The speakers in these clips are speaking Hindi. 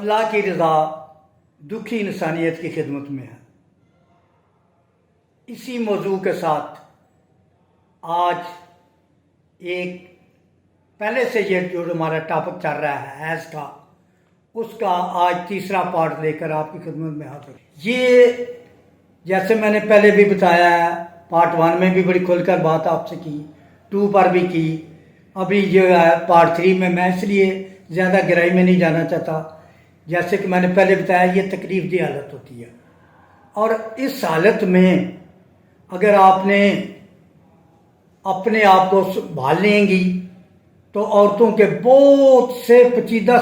अल्लाह की रज़ा दुखी इंसानियत की खिदमत में है। इसी मौजू के साथ आज एक पहले से ये जो हमारा टॉपिक चल रहा है हैज़ का, उसका आज तीसरा पार्ट लेकर आपकी खिदमत में हाजिर। ये जैसे मैंने पहले भी बताया है, पार्ट 1 में भी बड़ी खुलकर बात आपसे की, 2 पर भी की, अभी जो है पार्ट 3 में मैं इसलिए ज़्यादा गहराई में नहीं जाना चाहता। जैसे कि मैंने पहले बताया, ये तकलीफ दी हालत होती है और इस हालत में अगर आपने अपने आप को संभाल लेंगी तो औरतों के बहुत से पेचीदा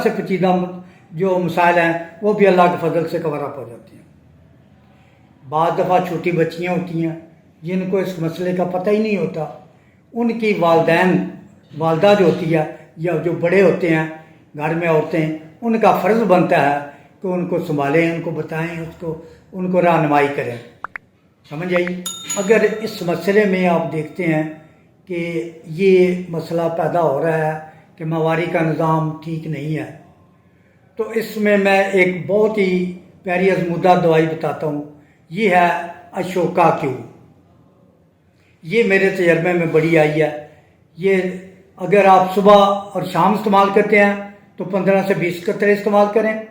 जो मसाइल हैं वो भी अल्लाह के फजल से कवर अप हो जाती हैं। बाद दफ़ा छोटी बच्चियां होती हैं जिनको इस मसले का पता ही नहीं होता, उनकी वालदा जो होती है या जो बड़े होते हैं घर में औरतें, उनका फ़र्ज़ बनता है कि उनको संभालें, उनको बताएं, उनको रहनुमाई करें। समझ आई? अगर इस मसले में आप देखते हैं कि ये मसला पैदा हो रहा है कि माहवारी का निज़ाम ठीक नहीं है, तो इसमें मैं एक बहुत ही प्यारी अज़मुदा दवाई बताता हूँ। ये है अशोका क्यू। ये मेरे तजर्बे में बड़ी आई है। ये अगर आप सुबह और शाम इस्तेमाल करते हैं तो 15 से 20 कतरे इस्तेमाल करें।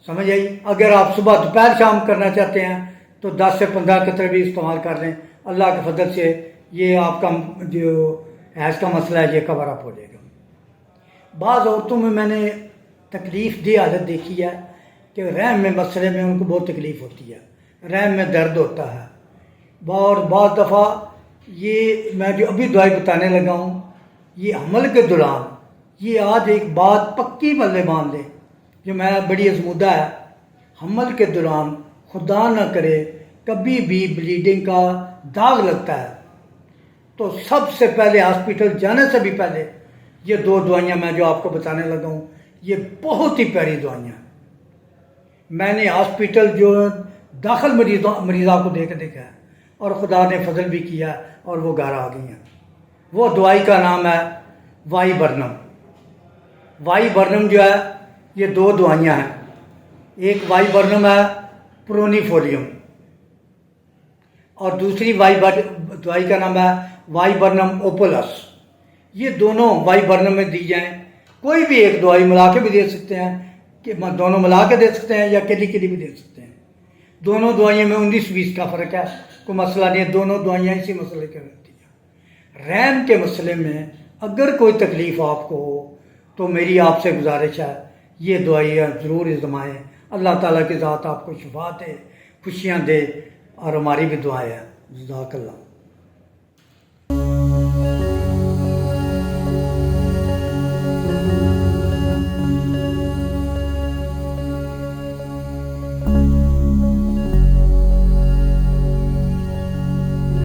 समझ आई? अगर आप सुबह दोपहर शाम करना चाहते हैं तो 10 से 15 कतरे भी इस्तेमाल कर लें। अल्लाह के फजल से ये आपका जो हैज़ का मसला है ये कवर अप हो जाएगा। बाज़ औरतों में मैंने तकलीफ़ दी हालत देखी है कि रहम में मसले में उनको बहुत तकलीफ़ होती है, रहम में दर्द होता है। और बहुत दफ़ा ये मैं जो अभी दवाई बताने लगा हूँ, ये हमल के दौरान, ये आज एक बात पक्की मल्ले बांध लें जो मैं बड़ी अज़मुदा है, हमल के दौरान खुदा न करे कभी भी ब्लीडिंग का दाग लगता है तो सबसे पहले हॉस्पिटल जाने से भी पहले ये 2 दवाइयाँ मैं जो आपको बताने लगा हूँ, ये बहुत ही प्यारी दवाइयाँ। मैंने हॉस्पिटल जो दाखिल मरीज़ा को देखा है और खुदा ने फजल भी किया और वो घर आ गई हैं। वो दवाई का नाम है वाइबर्नम। वाइबर्नम जो है, ये 2 दवाइयाँ हैं। एक वाइबर्नम है प्रोनीफोलियम और दूसरी दवाई का नाम है वाइबर्नम ओपोलस। ये दोनों वाइबर्नम में दी जाएँ। कोई भी एक दवाई मिला के भी दे सकते हैं, कि दोनों मिला के दे सकते हैं या केली भी दे सकते हैं। दोनों दवाइयों में 19-20 का फ़र्क है, कोई मसला नहीं है, दोनों दवाइयाँ इसी मसले के रहती हैं। रैम के मसले में अगर कोई तकलीफ़ आपको हो तो मेरी आपसे गुजारिश है, ये दवाइयाँ ज़रूर इस्तेमाल। अल्लाह ताला की ज़ात आपको शिफा दे, खुशियाँ दे और हमारी भी दुआ है। जज़ाकल्लाह।